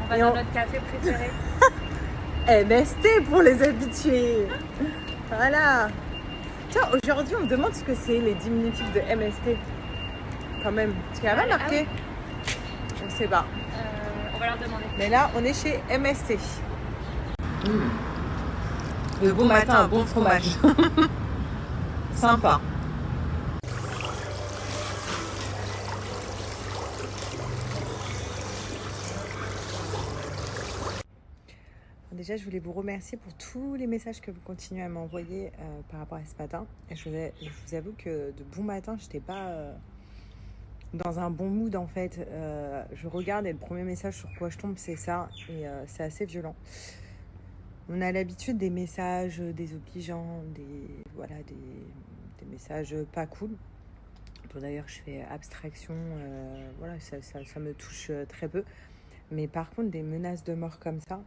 On va dans notre café préféré. MST pour les habitués. Voilà. Tiens, aujourd'hui, on me demande ce que c'est les diminutifs de MST. Quand même. Parce qu'il y a pas marqué. On sait pas. On va leur demander. Mais là, on est chez MST. De bon matin, un bon fromage. Sympa. Déjà, je voulais vous remercier pour tous les messages que vous continuez à m'envoyer par rapport à ce matin. Et je vous avoue que de bon matin, je n'étais pas dans un bon mood en fait. Je regarde et le premier message sur quoi je tombe, c'est ça. Et c'est assez violent. On a l'habitude des messages désobligeants, des messages pas cool. Bon, d'ailleurs, je fais abstraction. Voilà, ça me touche très peu. Mais par contre, des menaces de mort comme ça,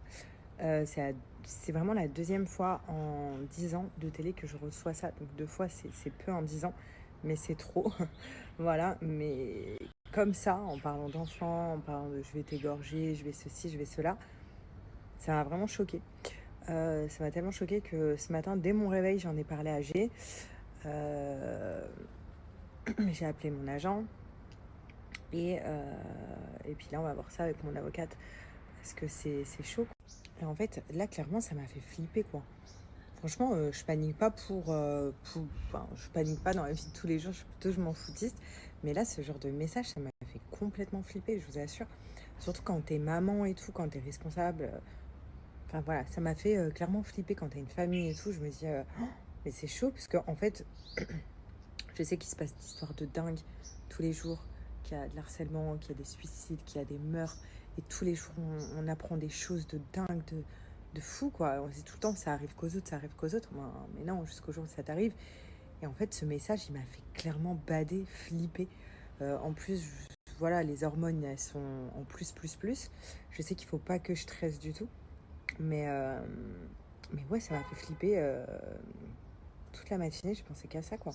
c'est vraiment la deuxième fois en 10 ans de télé que je reçois ça. Donc 2 fois, c'est peu en 10 ans, mais c'est trop. Voilà, mais comme ça, en parlant d'enfants, en parlant de je vais t'égorger, je vais ceci, je vais cela, ça m'a vraiment choquée. Ça m'a tellement choquée que ce matin, dès mon réveil, j'en ai parlé à G. J'ai appelé mon agent. Et puis là, on va voir ça avec mon avocate parce que c'est chaud. Et en fait, là, clairement, ça m'a fait flipper, quoi. Franchement, je panique pas enfin, je panique pas dans la vie de tous les jours, je m'en foutiste. Mais là, ce genre de message, ça m'a fait complètement flipper, je vous assure. Surtout quand t'es maman et tout, quand t'es responsable. Enfin voilà, ça m'a fait clairement flipper quand t'as une famille et tout. Je me dis, oh, mais c'est chaud, parce qu'en fait, je sais qu'il se passe des histoires de dingue tous les jours, qu'il y a de l'harcèlement, qu'il y a des suicides, qu'il y a des meurtres. Et tous les jours, on apprend des choses de dingue, de fou, quoi. On se dit tout le temps, ça arrive qu'aux autres, ça arrive qu'aux autres. Mais non, jusqu'au jour où ça t'arrive. Et en fait, ce message, il m'a fait clairement bader, flipper. En plus, voilà, les hormones, elles sont en plus. Je sais qu'il faut pas que je stresse du tout. Mais ouais, ça m'a fait flipper toute la matinée. Je pensais qu'à ça, quoi.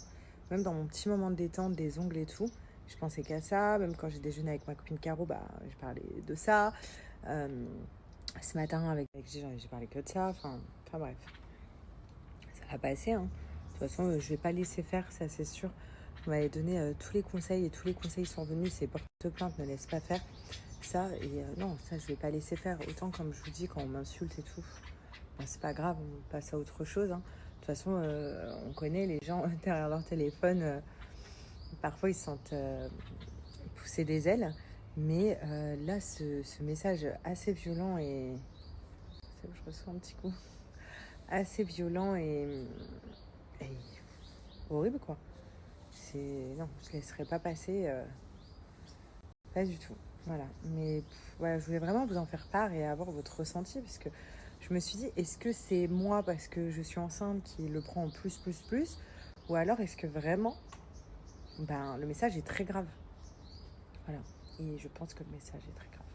Même dans mon petit moment de détente, des ongles et tout, je pensais qu'à ça. Même quand j'ai déjeuné avec ma copine Caro, bah, j'ai parlé de ça. Ce matin, avec j'ai parlé que de ça. Enfin bref. Ça va passer, hein. De toute façon, je vais pas laisser faire, ça c'est sûr. On m'avait donné tous les conseils et tous les conseils sont venus. C'est porte plainte, ne laisse pas faire ça. Et non, ça je vais pas laisser faire. Autant comme je vous dis, quand on m'insulte et tout, ben, c'est pas grave, on passe à autre chose, hein. De toute façon, on connaît les gens derrière leur téléphone. Parfois, ils se sentent pousser des ailes. Mais là, ce message assez violent et... Je reçois un petit coup. Assez violent et horrible, quoi. Non, je laisserai pas passer. Pas du tout. Voilà. Mais voilà, je voulais vraiment vous en faire part et avoir votre ressenti, parce que je me suis dit, est-ce que c'est moi parce que je suis enceinte qui le prend en plus, ou alors est-ce que vraiment, le message est très grave. Voilà. Et je pense que le message est très grave.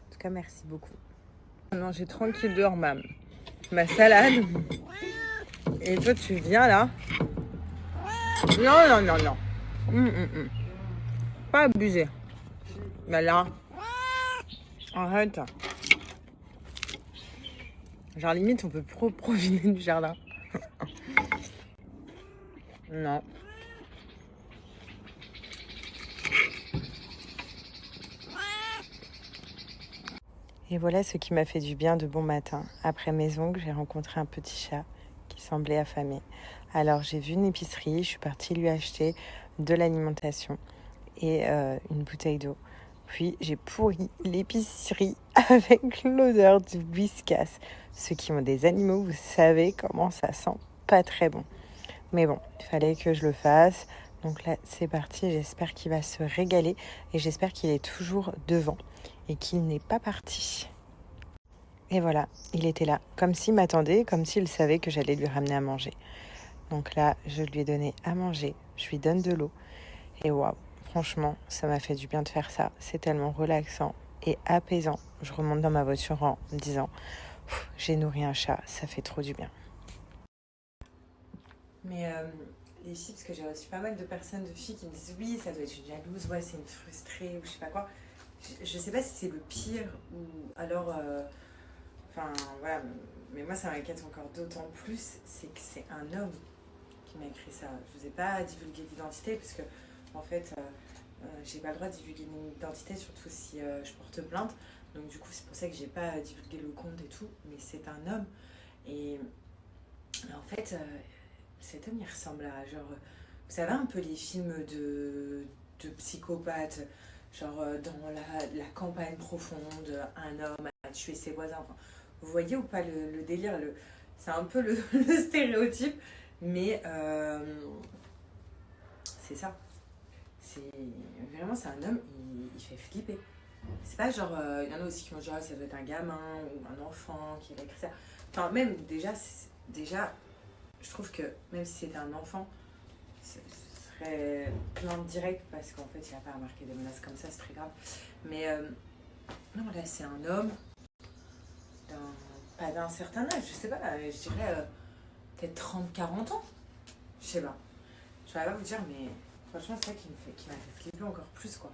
En tout cas, merci beaucoup. Manger tranquille dehors, ma salade. Et toi, tu viens là. Non. Pas abusé. Mais là, arrête. Genre limite, on peut profiter du jardin. Non. Et voilà ce qui m'a fait du bien de bon matin. Après mes ongles, j'ai rencontré un petit chat qui semblait affamé. Alors j'ai vu une épicerie, je suis partie lui acheter de l'alimentation et une bouteille d'eau. Puis j'ai pourri l'épicerie avec l'odeur du whiskas. Ceux qui ont des animaux, vous savez comment ça sent pas très bon. Mais bon, il fallait que je le fasse. Donc là, c'est parti. J'espère qu'il va se régaler et j'espère qu'il est toujours devant et qu'il n'est pas parti. Et voilà, il était là, comme s'il m'attendait, comme s'il savait que j'allais lui ramener à manger. Donc là, je lui ai donné à manger, je lui donne de l'eau. Et waouh, franchement, ça m'a fait du bien de faire ça. C'est tellement relaxant et apaisant. Je remonte dans ma voiture en me disant, j'ai nourri un chat, ça fait trop du bien. Mais les filles, parce que j'ai reçu pas mal de personnes, de filles qui me disent oui, ça doit être une jalouse, ouais, c'est une frustrée ou je sais pas quoi. je sais pas si c'est le pire ou alors. Enfin, voilà. Mais moi, ça m'inquiète encore d'autant plus, c'est que c'est un homme qui m'a écrit ça. Je vous ai pas divulgué d'identité, parce que, en fait, j'ai pas le droit de divulguer mon identité, surtout si je porte plainte. Donc, du coup, c'est pour ça que j'ai pas divulgué le compte et tout. Mais c'est un homme. Et en fait, cet homme, il ressemble à, genre, vous savez, un peu les films de psychopathes, genre dans la campagne profonde, un homme a tué ses voisins. Enfin, vous voyez ou pas le délire c'est un peu le, le stéréotype, mais c'est ça. C'est vraiment, c'est un homme, il fait flipper. C'est pas genre, il y en a aussi qui vont dire, ah, ça doit être un gamin ou un enfant qui a écrit ça. Enfin, même déjà, je trouve que même si c'était un enfant, ce serait plainte directe parce qu'en fait, il n'a pas remarqué des menaces comme ça, c'est très grave. Mais non, là, c'est un homme, pas d'un certain âge, je sais pas, je dirais peut-être 30 40 ans. Je sais pas. Je vais pas vous dire, mais franchement, c'est ça qui m'a fait flipper encore plus, quoi.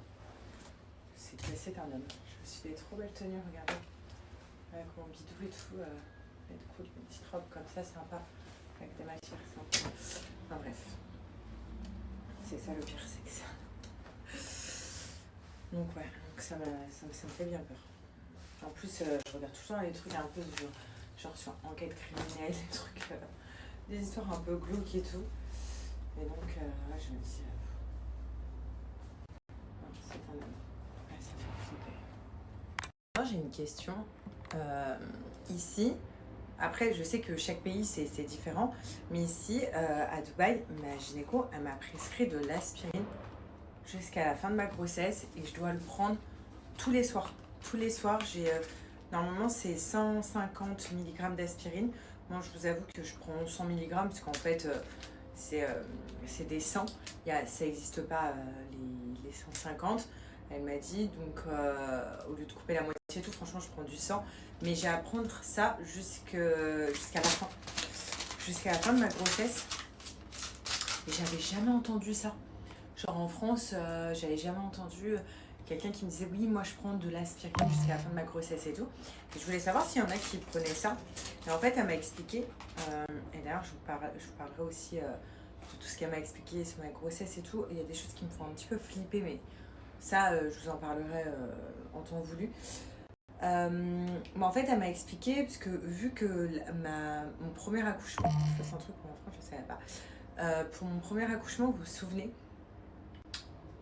C'est que c'est un homme. Je me suis fait des trop belles tenues, regardez. Avec mon bidou et tout. C'est cool, une petite robe comme ça, sympa. Avec des matières sympas. Enfin bref. C'est ça le pire, c'est que ça. Donc ouais, donc ça me fait bien peur. En plus, je regarde tout le temps les trucs un peu genre sur enquête criminelle, des trucs, des histoires un peu glauques et tout. Et donc, ouais, je me dis, non, c'est un homme. Ouais, ça fait flipper. Moi, j'ai une question. Ici, après, je sais que chaque pays, c'est différent. Mais ici, à Dubaï, ma gynéco, elle m'a prescrit de l'aspirine jusqu'à la fin de ma grossesse. Et je dois le prendre tous les soirs. Tous les soirs, j'ai... normalement, c'est 150 mg d'aspirine. Moi, je vous avoue que je prends 100 mg, parce qu'en fait, c'est des 100. Ça n'existe pas, les 150. Elle m'a dit, donc, au lieu de couper la moitié et tout, franchement, je prends du 100. Mais j'ai à prendre ça jusqu'à la fin. Jusqu'à la fin de ma grossesse. Et j'avais jamais entendu ça. Genre en France, j'avais jamais entendu quelqu'un qui me disait oui, moi je prends de l'aspirine jusqu'à la fin de ma grossesse et tout. Et je voulais savoir s'il y en a qui prenaient ça. Et en fait, elle m'a expliqué, et d'ailleurs je vous parlerai aussi de tout ce qu'elle m'a expliqué sur ma grossesse et tout. Et il y a des choses qui me font un petit peu flipper, mais ça, je vous en parlerai en temps voulu. Mais en fait, elle m'a expliqué, parce que vu que mon premier accouchement, c'est un truc en France, je ne savais pas. Pour mon premier accouchement, vous vous souvenez,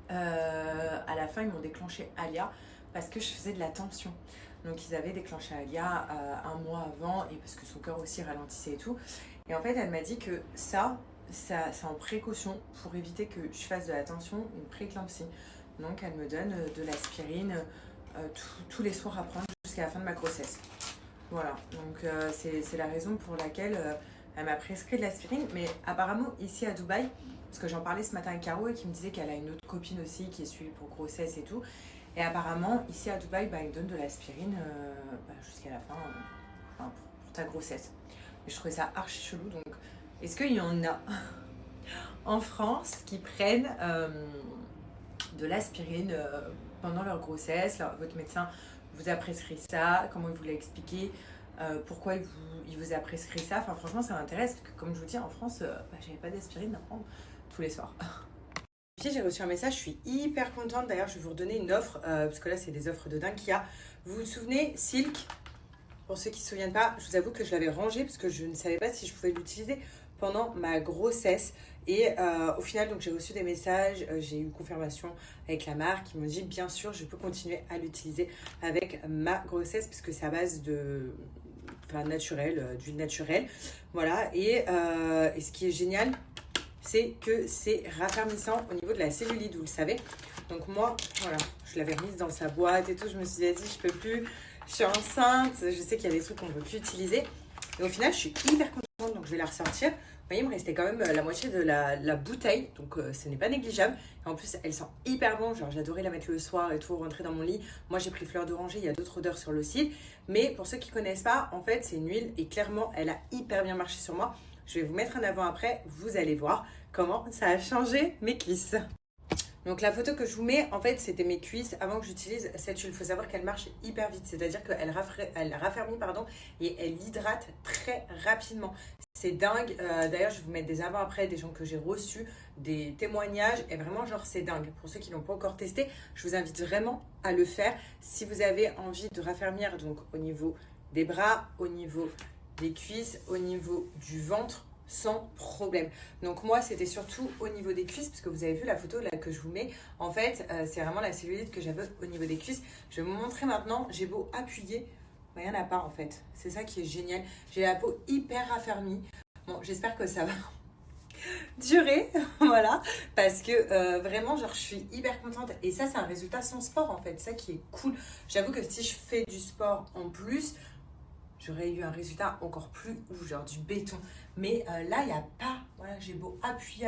à la fin, ils m'ont déclenché Alia parce que je faisais de la tension. Donc, ils avaient déclenché Alia un mois avant, et parce que son cœur aussi ralentissait et tout. Et en fait, elle m'a dit que ça c'est en précaution pour éviter que je fasse de la tension, une prééclampsie. Donc, elle me donne de l'aspirine tous les soirs à prendre jusqu'à la fin de ma grossesse. Voilà, donc c'est la raison pour laquelle elle m'a prescrit de l'aspirine. Mais apparemment, ici à Dubaï, parce que j'en parlais ce matin avec Caro et qui me disait qu'elle a une autre copine aussi qui est suivie pour grossesse et tout. Et apparemment, ici à Dubaï, ils donnent de l'aspirine jusqu'à la fin, pour ta grossesse. Et je trouvais ça archi chelou. Donc, est-ce qu'il y en a en France qui prennent de l'aspirine pendant leur grossesse? Votre médecin vous a prescrit ça? Comment il vous l'a expliqué? Pourquoi il vous a prescrit ça? Enfin, franchement, ça m'intéresse. Parce que, comme je vous dis, en France, j'avais pas d'aspirine à prendre tous les soirs. Puis j'ai reçu un message, je suis hyper contente. D'ailleurs, je vais vous redonner une offre, parce que là, c'est des offres de dingue qu'il y a. Vous vous souvenez, Silk, pour ceux qui ne se souviennent pas, je vous avoue que je l'avais rangé parce que je ne savais pas si je pouvais l'utiliser pendant ma grossesse. Et au final, donc j'ai reçu des messages, j'ai eu une confirmation avec la marque qui m'ont dit bien sûr, je peux continuer à l'utiliser avec ma grossesse puisque c'est à base de naturel, d'huile naturelle. Voilà, et ce qui est génial, c'est que c'est raffermissant au niveau de la cellulite, vous le savez. Donc moi, voilà, je l'avais remise dans sa boîte et tout, je me suis dit, vas-y, je peux plus, je suis enceinte, je sais qu'il y a des trucs qu'on ne peut plus utiliser. Et au final, je suis hyper contente, donc je vais la ressortir. Vous voyez, il me restait quand même la moitié de la bouteille, donc ce n'est pas négligeable. Et en plus, elle sent hyper bon, genre j'adorais la mettre le soir et tout, rentrer dans mon lit. Moi, j'ai pris fleur d'oranger, il y a d'autres odeurs sur le site. Mais pour ceux qui ne connaissent pas, en fait, c'est une huile et clairement, elle a hyper bien marché sur moi. Je vais vous mettre un avant-après, vous allez voir comment ça a changé mes cuisses. Donc la photo que je vous mets, en fait, c'était mes cuisses avant que j'utilise cette huile. Il faut savoir qu'elle marche hyper vite, c'est-à-dire qu'elle raffermit pardon, et elle hydrate très rapidement. C'est dingue. D'ailleurs, je vais vous mettre des avant-après, des gens que j'ai reçus, des témoignages. Et vraiment, genre, c'est dingue. Pour ceux qui l'ont pas encore testé, je vous invite vraiment à le faire. Si vous avez envie de raffermir, donc au niveau des bras, au niveau des cuisses, au niveau du ventre, sans problème. Donc moi, c'était surtout au niveau des cuisses, parce que vous avez vu la photo là que je vous mets. En fait, c'est vraiment la cellulite que j'avais au niveau des cuisses. Je vais vous montrer maintenant. J'ai beau appuyer, il n'y en a pas en fait. C'est ça qui est génial. J'ai la peau hyper raffermie. Bon, j'espère que ça va durer, voilà, parce que vraiment, genre, je suis hyper contente. Et ça, c'est un résultat sans sport en fait. C'est ça qui est cool. J'avoue que si je fais du sport en plus, j'aurais eu un résultat encore plus ouf, genre du béton. Mais là, il n'y a pas, voilà, j'ai beau appuyer,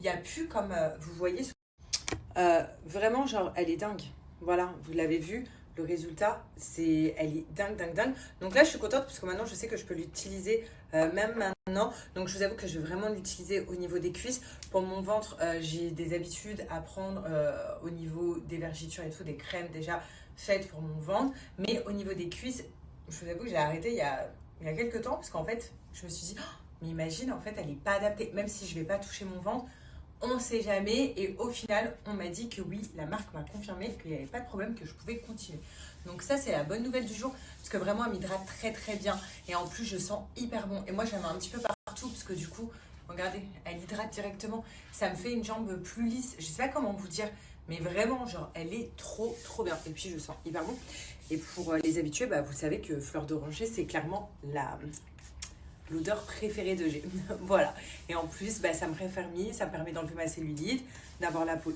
il n'y a plus comme, vous voyez, vraiment, genre, elle est dingue. Voilà, vous l'avez vu, le résultat, elle est dingue. Donc là, je suis contente parce que maintenant, je sais que je peux l'utiliser même maintenant. Donc, je vous avoue que je vais vraiment l'utiliser au niveau des cuisses. Pour mon ventre, j'ai des habitudes à prendre au niveau des vergitures et tout, des crèmes déjà faites pour mon ventre. Mais au niveau des cuisses, je vous avoue que j'ai arrêté il y a quelques temps parce qu'en fait, je me suis dit, oh, mais imagine, en fait, elle n'est pas adaptée. Même si je ne vais pas toucher mon ventre, on ne sait jamais. Et au final, on m'a dit que oui, la marque m'a confirmé qu'il n'y avait pas de problème, que je pouvais continuer. Donc ça, c'est la bonne nouvelle du jour parce que vraiment, elle m'hydrate très bien. Et en plus, je sens hyper bon. Et moi, j'en mets un petit peu partout parce que du coup, regardez, elle hydrate directement. Ça me fait une jambe plus lisse. Je ne sais pas comment vous dire. Mais vraiment, genre, elle est trop bien. Et puis, je sens hyper bon. Et pour les habitués, bah, vous savez que fleur d'oranger, c'est clairement l'odeur préférée de G. Voilà. Et en plus, bah, ça me raffermit, ça me permet d'enlever ma cellulite, d'avoir la peau.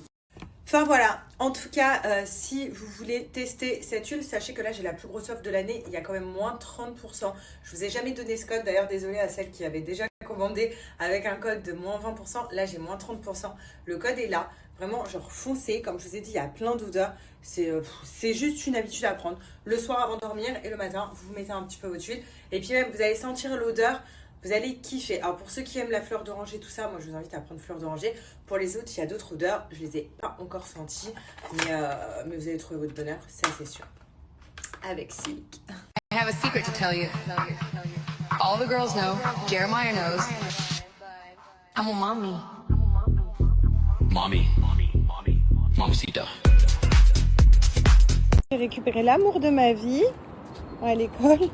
Enfin voilà, en tout cas, si vous voulez tester cette huile, sachez que là j'ai la plus grosse offre de l'année, il y a quand même moins 30%. Je vous ai jamais donné ce code, d'ailleurs désolée à celles qui avaient déjà commandé avec un code de moins 20%, là j'ai moins 30%. Le code est là, vraiment genre foncez, comme je vous ai dit, il y a plein d'odeurs, c'est juste une habitude à prendre. Le soir avant de dormir et le matin, vous mettez un petit peu votre huile et puis même vous allez sentir l'odeur. Vous allez kiffer. Alors pour ceux qui aiment la fleur d'oranger, tout ça, moi je vous invite à prendre fleur d'oranger. Pour les autres, il y a d'autres odeurs. Je ne les ai pas encore senties. Mais vous allez trouver votre bonheur, ça c'est sûr. Avec Silk. I have a secret to tell you. All the girls know, Jeremiah knows. I'm a mommy. Mamacita. J'ai récupéré l'amour de ma vie à l'école.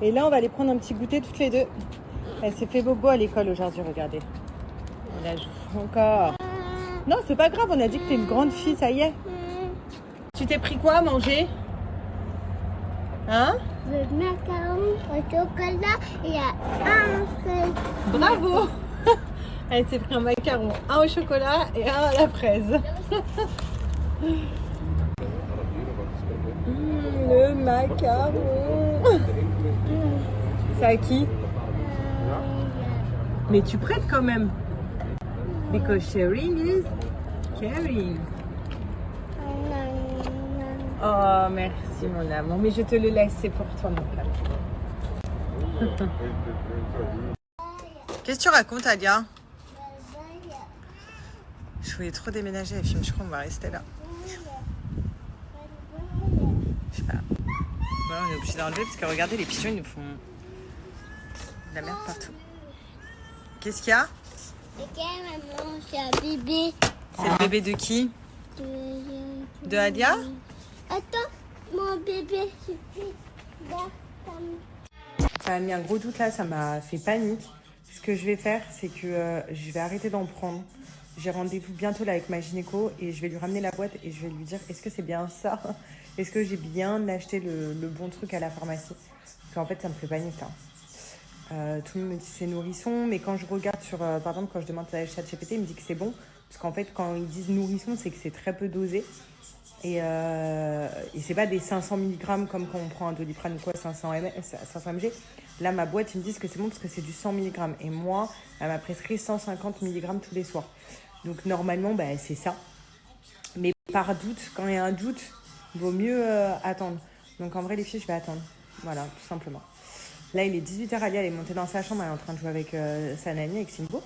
Et là, on va aller prendre un petit goûter toutes les deux. Elle s'est fait bobo à l'école aujourd'hui, regardez. Elle a joué encore. Non, c'est pas grave, on a dit que t'es une grande fille, ça y est. Tu t'es pris quoi à manger? Hein? Le macaron au chocolat et un fraise. Bravo. Elle s'est pris un macaron, un au chocolat et un à la fraise. Le macaron. C'est à qui? Mais tu prêtes quand même. Because sharing is caring. Oh, merci mon amour. Mais je te le laisse, c'est pour toi mon cœur. Qu'est-ce que tu racontes, Alia? Je voulais trop déménager à film, je crois qu'on va rester là. Je sais pas. Voilà, on est obligé d'enlever parce que regardez, les pigeons, ils nous font de la merde partout. Qu'est-ce qu'il y a? Maman, c'est un bébé. C'est le bébé de qui? De Alia? Attends, mon bébé, Ça m'a mis un gros doute là, ça m'a fait panique. Ce que je vais faire, c'est que je vais arrêter d'en prendre. J'ai rendez-vous bientôt là avec ma gynéco et je vais lui ramener la boîte et je vais lui dire est-ce que c'est bien ça? Est-ce que j'ai bien acheté le bon truc à la pharmacie? Parce qu'en fait, ça me fait panique. Hein. Tout le monde me dit c'est nourrisson, mais quand je regarde sur, par exemple, quand je demande à ChatGPT, il me dit que c'est bon. Parce qu'en fait, quand ils disent nourrisson, c'est que c'est très peu dosé. Et c'est pas des 500 mg comme quand on prend un Doliprane ou quoi, 500 mg. Là, ma boîte, ils me disent que c'est bon parce que c'est du 100 mg. Et moi, elle m'a prescrit 150 mg tous les soirs. Donc, normalement, bah, c'est ça. Mais par doute, quand il y a un doute, il vaut mieux attendre. Donc, en vrai, les filles, je vais attendre. Voilà, tout simplement. Là, il est 18h, Alia, elle est montée dans sa chambre, elle est en train de jouer avec sa nanny, avec Simbo.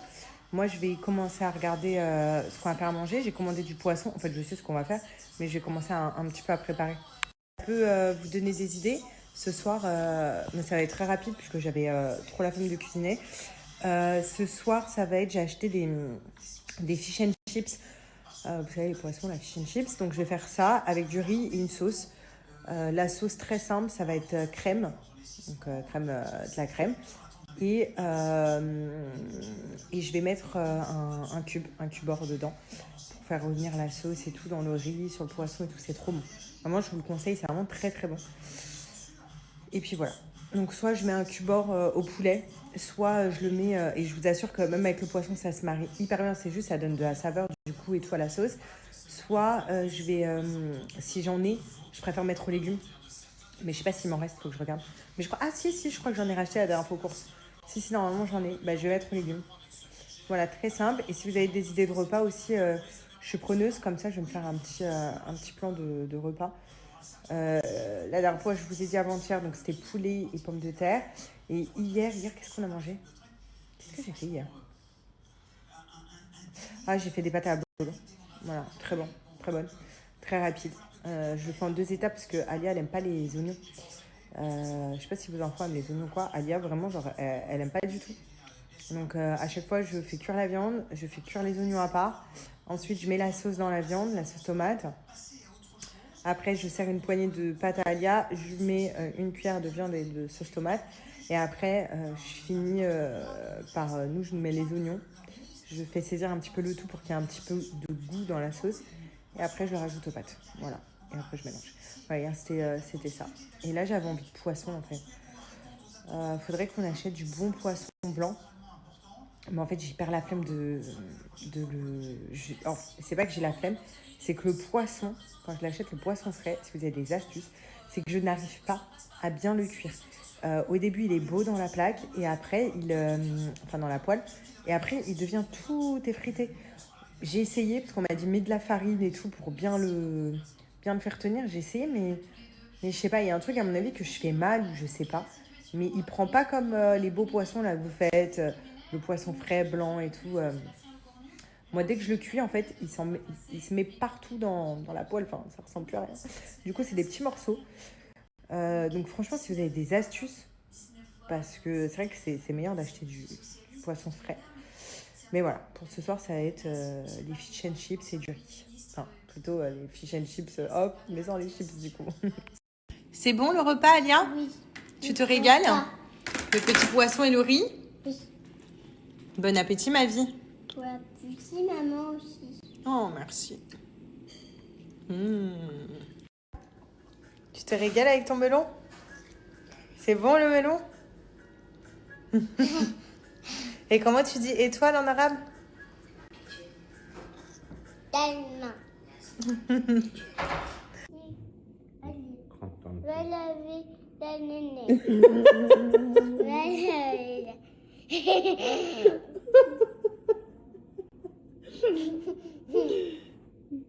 Moi, je vais commencer à regarder ce qu'on va faire à manger. J'ai commandé du poisson. En fait, je sais ce qu'on va faire, mais je vais commencer un petit peu à préparer. Je peux vous donner des idées. Ce soir, mais ça va être très rapide puisque j'avais trop la flemme de cuisiner. Ce soir, ça va être, j'ai acheté des fish and chips. Vous savez, les poissons, la fish and chips. Donc, je vais faire ça avec du riz et une sauce. La sauce très simple, ça va être crème. Donc, de la crème. Et je vais mettre un cube-or dedans pour faire revenir la sauce et tout dans le riz, sur le poisson et tout. C'est trop bon. Vraiment, je vous le conseille, c'est vraiment très très bon. Et puis voilà. Donc, soit je mets un cube-or au poulet, soit je le mets, et je vous assure que même avec le poisson, ça se marie hyper bien. C'est juste, ça donne de la saveur du coup et tout à la sauce. Soit je vais, si j'en ai, je préfère mettre aux légumes. Mais je sais pas s'il m'en reste, faut que je regarde. Mais je crois, si, je crois que j'en ai racheté la dernière fois aux courses. Si, normalement j'en ai. Bah, je vais mettre aux légumes. Voilà, très simple. Et si vous avez des idées de repas aussi, je suis preneuse. Comme ça, je vais me faire un petit plan de repas. La dernière fois, je vous ai dit avant-hier, donc c'était poulet et pommes de terre. Et hier, qu'est-ce qu'on a mangé? Qu'est-ce que j'ai fait hier? Ah, j'ai fait des pâtes à la bolo. Voilà, très bon, très bonne, très rapide. Je le fais en 2 étapes parce que Alia, elle aime pas les oignons. Je sais pas si vos enfants aiment les oignons ou quoi. Alia, vraiment, genre, elle aime pas du tout. Donc, à chaque fois, je fais cuire la viande, je fais cuire les oignons à part. Ensuite, je mets la sauce dans la viande, la sauce tomate. Après, je sers une poignée de pâte à Alia. Je mets une cuillère de viande et de sauce tomate. Et après, je finis par... nous, je mets les oignons. Je fais saisir un petit peu le tout pour qu'il y ait un petit peu de goût dans la sauce. Et après, je le rajoute aux pâtes. Voilà. Et après, je mélange. Voilà, c'était ça. Et là, j'avais envie de poisson, en fait. Faudrait qu'on achète du bon poisson blanc. Mais en fait, j'ai hyper la flemme c'est pas que j'ai la flemme, c'est que le poisson, quand je l'achète, le poisson frais, si vous avez des astuces, c'est que je n'arrive pas à bien le cuire. Au début, il est beau dans la plaque, et après, dans la poêle, et après, il devient tout effrité. J'ai essayé, parce qu'on m'a dit, mets de la farine et tout pour bien le faire tenir. J'ai essayé, mais je sais pas, il y a un truc, à mon avis, que je fais mal, ou je sais pas. Mais il prend pas comme les beaux poissons, là, que vous faites, le poisson frais, blanc et tout. Moi, dès que je le cuis, en fait, il se met partout dans la poêle. Enfin, ça ressemble plus à rien. Du coup, c'est des petits morceaux. Donc, franchement, si vous avez des astuces, parce que c'est vrai que c'est meilleur d'acheter du poisson frais. Mais voilà, pour ce soir, ça va être les fish and chips et du riz. Enfin, plutôt les fish and chips, hop, mais sans les chips du coup. C'est bon le repas, Alia? Oui. Tu te régales? Le petit poisson et le riz? Oui. Bon appétit, ma vie. Pour la petite maman aussi. Oh, merci. Tu te régales avec ton melon? C'est bon le melon? Et comment tu dis étoile en arabe? Tellement. Va laver la nénette. Va laver la...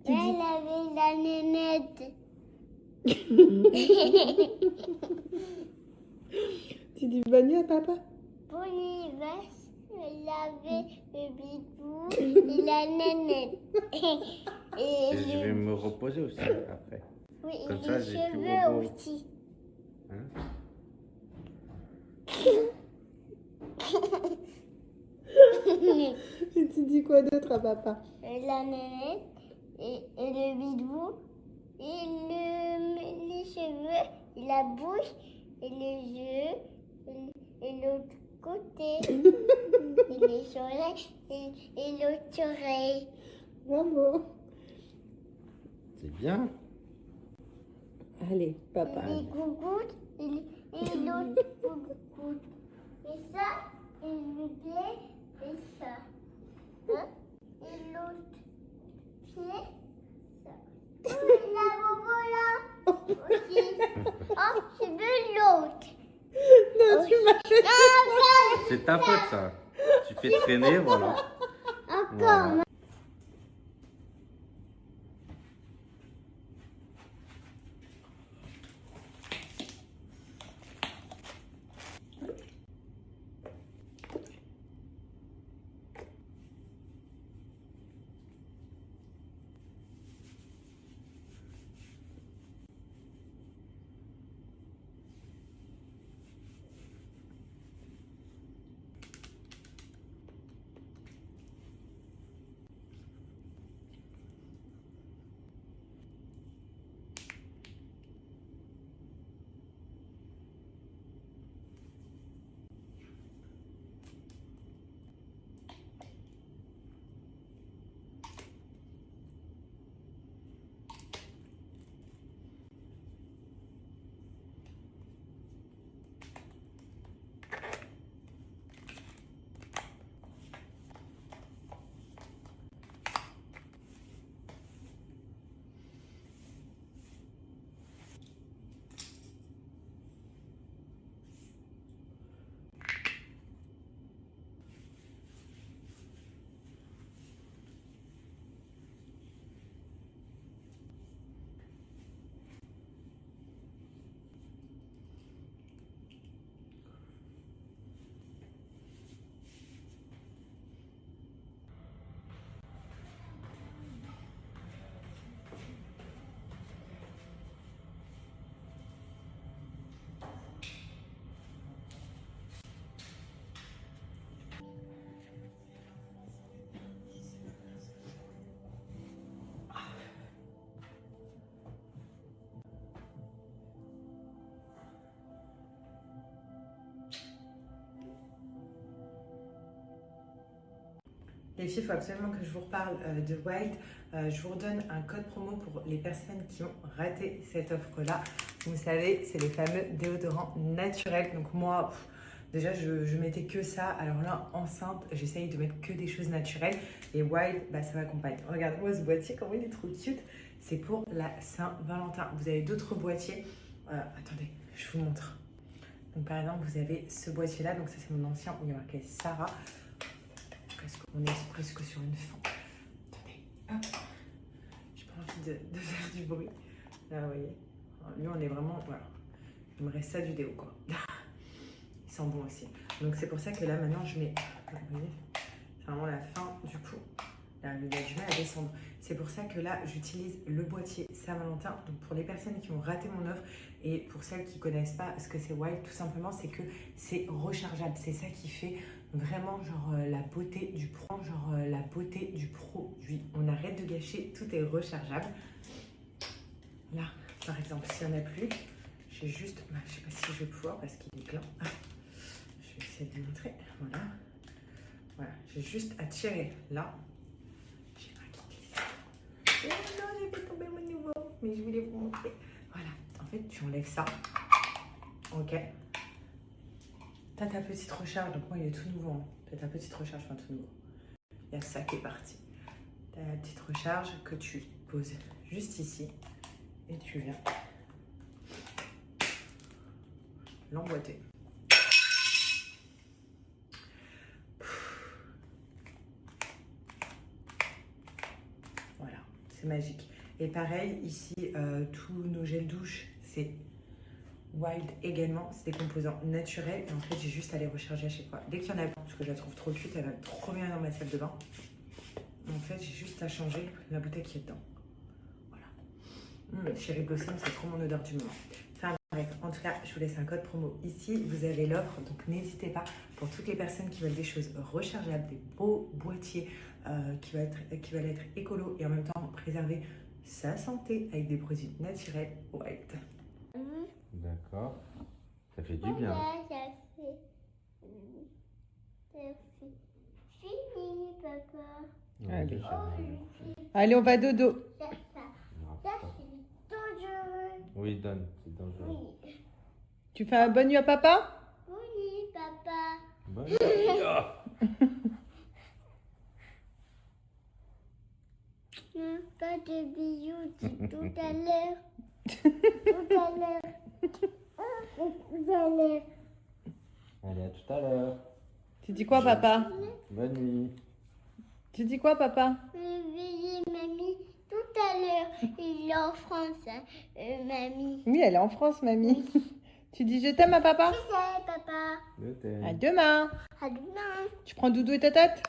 Va laver la nénette. Tu dis bonne nuit à papa? Bonnie va laver le bidou et la nénette. Et je vais me reposer aussi après. Oui, Comme et ça, les j'ai plus cheveux beau. aussi. Hein? Et tu dis quoi d'autre à papa? La nénette et le bidou et les cheveux et la bouche et les yeux et l'autre côté et les oreilles et l'autre oreille. Bravo. C'est bien. Allez, papa. Et les gougoutes et l'autre gougoute. Et ça, et le pied et ça. Hein? Et l'autre pied, ça. Oh, la bobo là aussi. Oh, je veux l'autre. Non, tu m'as... C'est ta faute ça. Tu fais traîner, voilà. Encore. Voilà. Les filles, il faut absolument que je vous reparle de Wild. Je vous redonne un code promo pour les personnes qui ont raté cette offre-là. Vous savez, c'est les fameux déodorants naturels. Donc moi, déjà, je mettais que ça. Alors là, enceinte, j'essaye de mettre que des choses naturelles. Et Wild, bah, ça m'accompagne. Regardez-moi ce boîtier, comment il est trop cute. C'est pour la Saint-Valentin. Vous avez d'autres boîtiers. Attendez, je vous montre. Donc par exemple, vous avez ce boîtier-là. Donc ça, c'est mon ancien où il y a marqué Sarah. On est presque sur une fin. Attendez, hop. J'ai pas envie de faire du bruit. Là, vous voyez. Lui, on est vraiment... Voilà. Il me reste ça du déo, quoi. Il sent bon aussi. Donc, c'est pour ça que là, maintenant, je mets... Vous voyez, c'est vraiment la fin du coup. Là, il a du mal à descendre. C'est pour ça que là, j'utilise le boîtier Saint-Valentin. Donc, pour les personnes qui ont raté mon offre et pour celles qui connaissent pas ce que c'est Wild, tout simplement, c'est que c'est rechargeable. C'est ça qui fait vraiment genre la beauté du produit. On arrête de gâcher, tout est rechargeable. Là, par exemple, s'il n'y en a plus, j'ai juste... je sais pas si je vais pouvoir parce qu'il est plein. Je vais essayer de vous montrer. Voilà. Voilà, j'ai juste à tirer là. J'ai un qui glisse. Oh non, j'ai fait tomber mon nouveau. Mais je voulais vous montrer. Voilà, en fait, tu enlèves ça. Ok. T'as ta petite recharge, donc moi il est tout nouveau. Hein. T'as ta petite recharge, enfin tout nouveau. Il y a ça qui est parti. T'as la petite recharge que tu poses juste ici. Et tu viens l'emboîter. Voilà, c'est magique. Et pareil, ici, tous nos gels douche, c'est Wild également. C'est des composants naturels. Et en fait, j'ai juste à les recharger à chaque fois. Dès qu'il y en a, parce que je la trouve trop cute, elle va trop bien dans ma salle de bain. En fait, j'ai juste à changer la bouteille qui est dedans. Cherry Blossom, c'est trop mon odeur du moment. Enfin bref, en tout cas, je vous laisse un code promo ici. Vous avez l'offre, donc n'hésitez pas. Pour toutes les personnes qui veulent des choses rechargeables, des beaux boîtiers qui veulent être écolo et en même temps préserver sa santé avec des produits naturels. Wild. D'accord. Ça fait du bien. Ça fait fini, papa. Allez. Ça, Allez, on va dodo. Ça, c'est dangereux. oui, donne, c'est dangereux. Oui. Tu fais un bonne nuit à papa? Oui, papa. Bonne nuit. Pas de bisous, dis tout à l'heure. Tout à l'heure. Tout à l'heure. Allez, à tout à l'heure. Tu dis quoi, papa? Bonne nuit. Tu dis quoi, papa? Oui, mamie, tout à l'heure. Il est en France, hein, mamie. Oui, elle est en France, mamie. Tu dis je t'aime à papa? Je sais, papa. Je t'aime. À demain. À demain. Tu prends Doudou et ta tête?